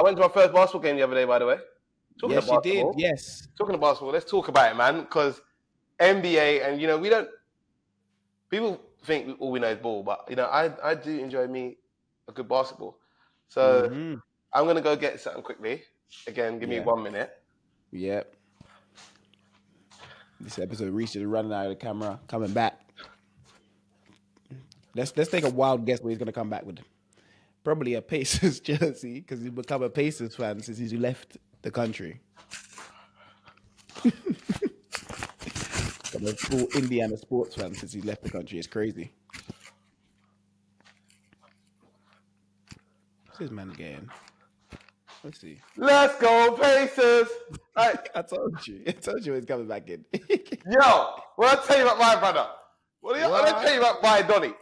went to my first basketball game the other day, by the way. Talking Yes, of you did. basketball. Yes. Talking of basketball, let's talk about it, man. Because NBA, and we don't. People think all we know is ball, but I do enjoy me a good basketball. So I'm gonna go get something quickly. Again, give me 1 minute. Yep. This episode reaches running out of the camera, coming back. Let's take a wild guess what he's gonna come back with. Probably a Pacers jersey because he's become a Pacers fan since he's left the country. A full Indiana sports fan since he left the country. It's crazy. What's this man getting? Let's see. Let's go Pacers! Right. I told you he's coming back in. Yo, what I tell you about my brother? What I tell you about my Donny?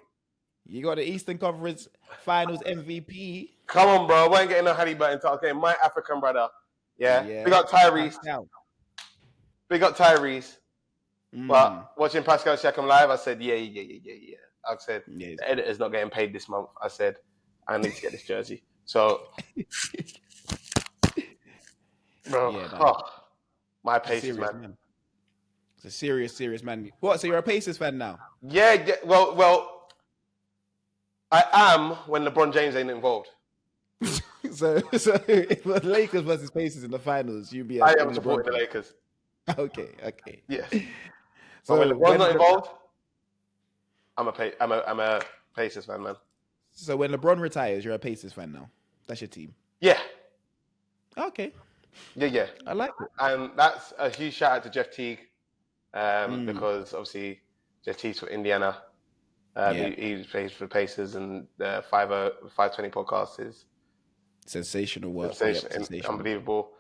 You got the Eastern Conference Finals MVP. Come on, bro. We ain't getting no Halliburton talk. Okay, my African brother. Yeah. Big up Tyrese. Big up Tyrese. But watching Pascal Siakam live, I said, yeah. I said, the editor's not getting paid this month. I said, I need to get this jersey. So, bro, my Pacers, man. It's a serious man. What? So you're a Pacers fan now? Yeah. Well, I am when LeBron James ain't involved. so if the Lakers versus Pacers in the finals, you'd be. I am supporting the Lakers. Okay. Yes. So when LeBron's not involved, I'm a Pacers fan, man. So when LeBron retires, you're a Pacers fan now. That's your team. Yeah. Okay. Yeah. I like it. And that's a huge shout out to Jeff Teague, because obviously Jeff Teague's for Indiana. He plays for Pacers, and the 520 podcast is sensational work. Sensational. Unbelievable.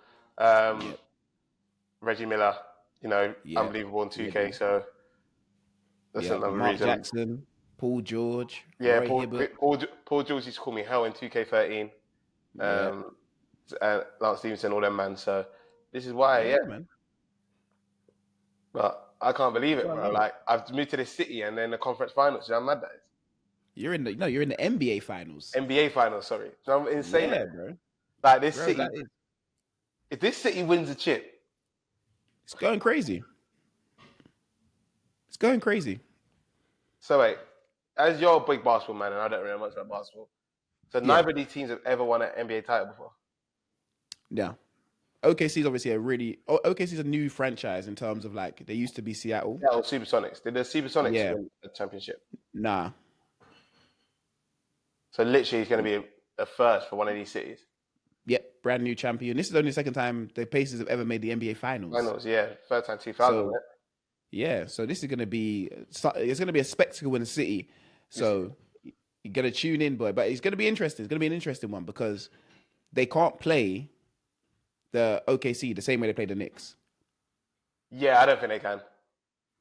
Reggie Miller, unbelievable on 2K. So that's another Mark reason. Jackson, Paul George. Yeah, Paul George used to call me hell in 2K13. Lance Stevenson, all them, man. So this is why, man. But I can't believe it, bro. Like, I've moved to this city and then the conference finals. You know how mad that is? You're in the NBA finals. NBA finals, sorry. You know, I'm insane, bro. Like this city. If this city wins a chip, it's going crazy. So wait, as you're a big basketball man, and I don't really know much about basketball, so neither of these teams have ever won an NBA title before. Yeah. OKC's obviously OKC's a new franchise in terms of, like, they used to be Seattle. Seattle Supersonics. Did the Supersonics win the championship? Nah. So literally it's going to be a first for one of these cities. Yep, brand new champion. This is only the second time the Pacers have ever made the NBA finals. Third time 2000. So this is going to be a spectacle in the city. So you're going to tune in, boy. But it's going to be interesting. It's going to be an interesting one because they can't play the OKC the same way they play the Knicks. Yeah, I don't think they can.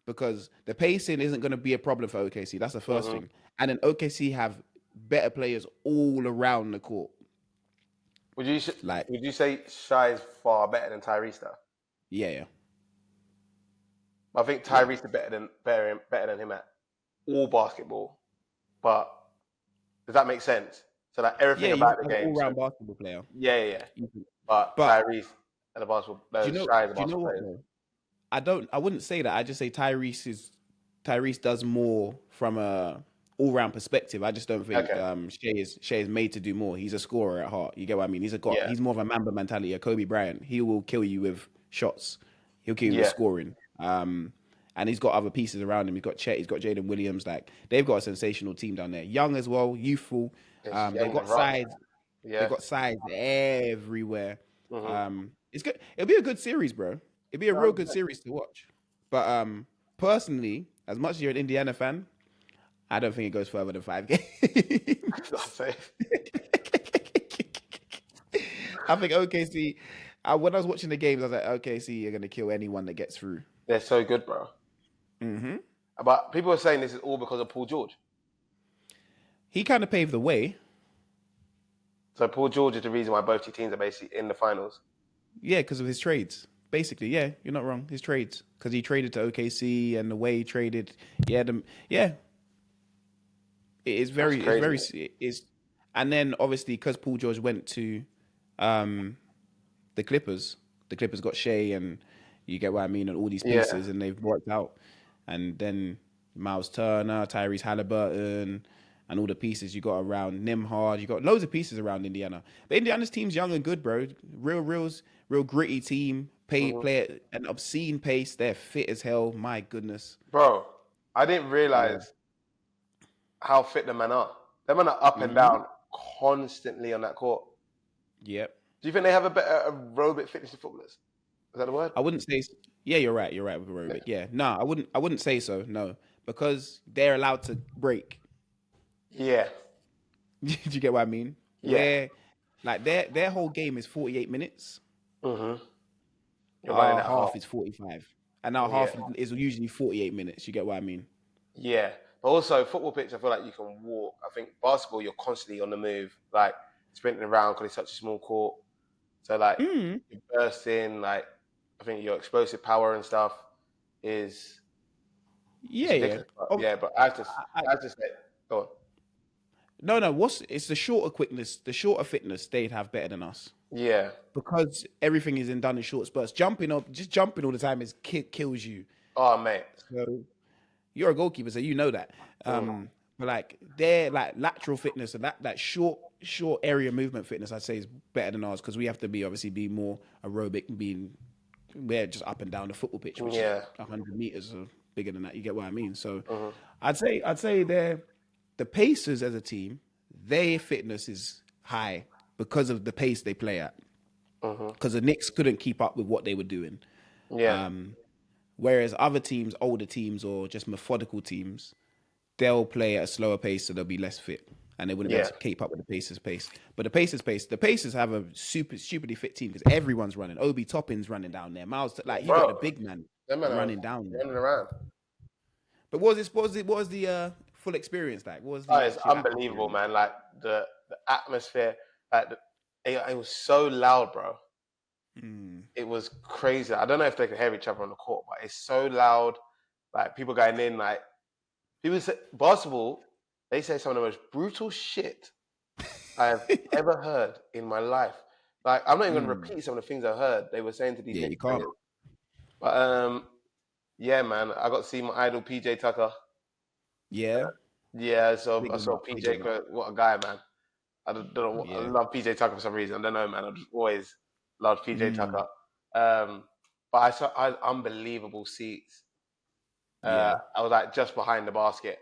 Because the pacing isn't going to be a problem for OKC. That's the first thing. And then OKC have better players all around the court. Would you say Shai is far better than Tyrese though? Yeah. I think Tyrese is better than him at all basketball. But does that make sense? So like everything about the game. All-round basketball player. Yeah. But Tyrese and the basketball. Shai is a basketball player. I wouldn't say that. I just say Tyrese does more from a all-round perspective. I just don't think Shai is made to do more. He's a scorer at heart. You get what I mean? He's more of a Mamba mentality, a Kobe Bryant. He will kill you with shots. He'll kill you with scoring. And he's got other pieces around him. He's got Chet. He's got Jaden Williams. Like, they've got a sensational team down there. Young as well, youthful. They've got sides. Yeah. They've got sides everywhere. It's good. It'll be a good series, bro. It'll be a real good series to watch. But personally, as much as you're an Indiana fan, I don't think it goes further than 5 games. I think OKC. When I was watching the games, I was like, OKC, you're gonna kill anyone that gets through. They're so good, bro. But people are saying this is all because of Paul George. He kind of paved the way. So Paul George is the reason why both your teams are basically in the finals. Yeah, because of his trades. Basically, yeah, you're not wrong. His trades, because he traded to OKC and the way he traded, It's very, and then obviously because Paul George went to The Clippers. The Clippers got Shea, and you get what I mean, and all these pieces, and they've worked out. And then Miles Turner, Tyrese Halliburton, and all the pieces you got around Nimhard. You got loads of pieces around Indiana. But Indiana's team's young and good, bro. Real gritty team. Play at an obscene pace. They're fit as hell. My goodness, bro. I didn't realize how fit the men are. Them men are up and down constantly on that court. Yep. Do you think they have a better aerobic fitness than footballers? Is that the word? I wouldn't say. Yeah, you're right. You're right with aerobic. Yeah. No, I wouldn't say so. No, because they're allowed to break. Yeah. Do you get what I mean? Yeah. Where, like, their whole game is 48 minutes. Our half is 45. And our half is usually 48 minutes. You get what I mean? Yeah. But also, football pitch, I feel like you can walk. I think basketball, you're constantly on the move, like sprinting around because it's such a small court. So, like, you burst in, like, I think your explosive power and stuff is... Yeah. Yeah, but I have to say... Go on. No. It's the shorter quickness, the shorter fitness they'd have better than us. Yeah. Because everything is done in short spurts. Just jumping all the time kills you. Oh, mate. So you're a goalkeeper, so you know that. But like their like lateral fitness and that short area movement fitness, I'd say is better than ours because we have to be more aerobic, we're just up and down the football pitch, which is 100 meters or bigger than that. You get what I mean? So I'd say the Pacers as a team, their fitness is high because of the pace they play at. Because the Knicks couldn't keep up with what they were doing. Yeah. Whereas other teams, older teams or just methodical teams, they'll play at a slower pace, so they'll be less fit, and they wouldn't be able to keep up with the Pacers' pace. But the Pacers have a stupidly fit team because everyone's running. Obi Toppin's running down there. Miles, you got the big man running down there, running around. But what was the full experience like? It's unbelievable, man. Like the atmosphere, like it was so loud, bro. It was crazy. I don't know if they could hear each other on the court, but it's so loud. Like people going in, like people say basketball. They say some of the most brutal shit I have ever heard in my life. Like I'm not even going to repeat some of the things I heard. They were saying to these. Yeah, you can't. But yeah, man, I got to see my idol PJ Tucker. Yeah. So I saw PJ. What a guy, man. I don't know. I love PJ Tucker for some reason. I don't know, man. I just always loved PJ Tucker. But I saw unbelievable seats. I was like just behind the basket.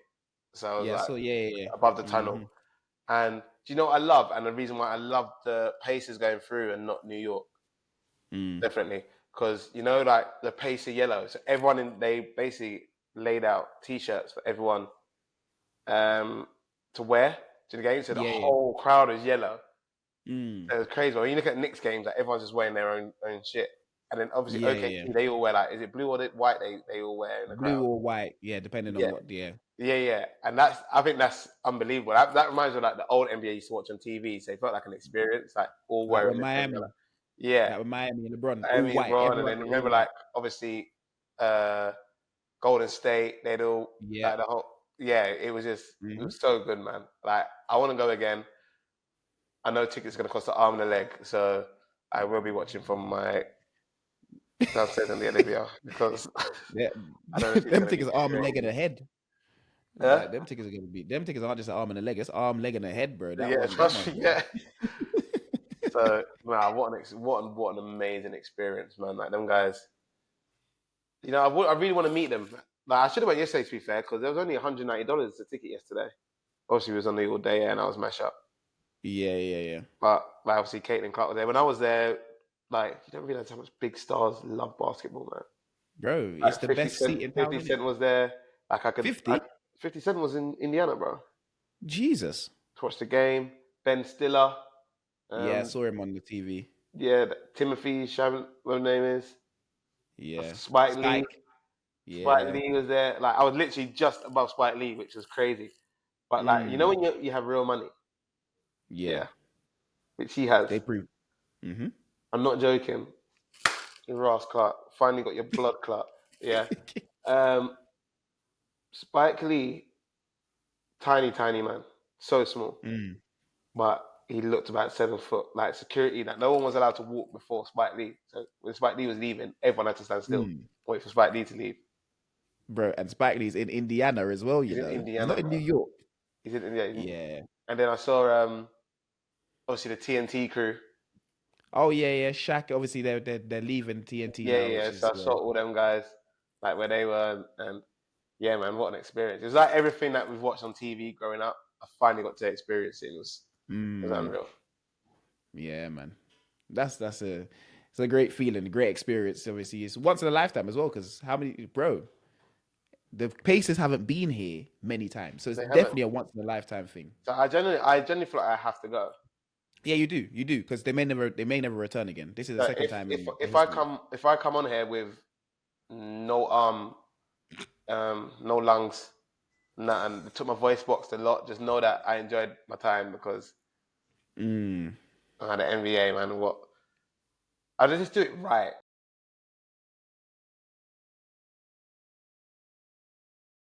So I was above the tunnel. And do you know what I love? And the reason why I love the Pacers going through and not New York, definitely. Because, you know, like the Pacer yellow. So they basically laid out T-shirts for everyone to wear to the game. So the whole crowd is yellow. It was crazy. When you look at Knicks games, like everyone's just wearing their own shit. And then obviously, they all wear like, is it blue or white? They all wear in the crowd. Blue or white, depending on what. Yeah. And I think that's unbelievable. That reminds me of like the old NBA you used to watch on TV. So it felt like an experience, like all wearing Miami. Yeah, with Miami and LeBron. Miami, LeBron, and then remember, like obviously, Golden State. They'd all like the whole. Yeah, it was just it was so good, man. Like I want to go again. I know tickets are going to cost an arm and a leg, so I will be watching from my downstairs in the Olivia because them tickets are arm and leg and a head. Yeah, like, them tickets aren't just an arm and a leg. It's arm, leg, and a head, bro. Trust me. Yeah. So, man, what an amazing experience, man. Like them guys, you know, I really want to meet them. Like I should have went yesterday, to be fair, because there was only $190 a ticket yesterday. Obviously, it was on the all day and I was mash up. Yeah. But like, obviously, Caitlin Clark was there. When I was there, like you don't realize how much big stars love basketball, man. Bro, it's the best seat in town. 50 Cent was there. Like I could 50 Cent was in Indiana, bro. Jesus. To watch the game. Ben Stiller. I saw him on the TV. Yeah, Timothy Shabbat, what his name is. Yeah. Spike Lee. Yeah. Spike Lee was there. Like I was literally just above Spike Lee, which was crazy. But like, you know when you have real money? Yeah. Which he has. They prove. I'm not joking. Ross Clark. Finally got your blood clot. Yeah. Spike Lee, tiny man. So small. But he looked about 7 foot, like security. That no one was allowed to walk before Spike Lee. So when Spike Lee was leaving, everyone had to stand still, wait for Spike Lee to leave. Bro, and Spike Lee's in Indiana as well. He's in Indiana. He's not in New York. He's in Indiana. Yeah. And then I saw obviously the TNT crew. Oh yeah. Shaq. Obviously they're leaving TNT. Yeah. So I saw all them guys like where they were, and yeah, man, what an experience! It was like everything that we've watched on TV growing up. I finally got to experience it. It was unreal. Yeah, man. It's a great feeling, a great experience. Obviously, it's once in a lifetime as well. Because the Pacers haven't been here many times, so it's definitely a once in a lifetime thing. So I genuinely feel like I have to go. Yeah, you do, because they may never return again. This is the second time. If I come on here with no no lungs, nothing, it took my voice boxed a lot. Just know that I enjoyed my time because the NBA, man. I just do it right.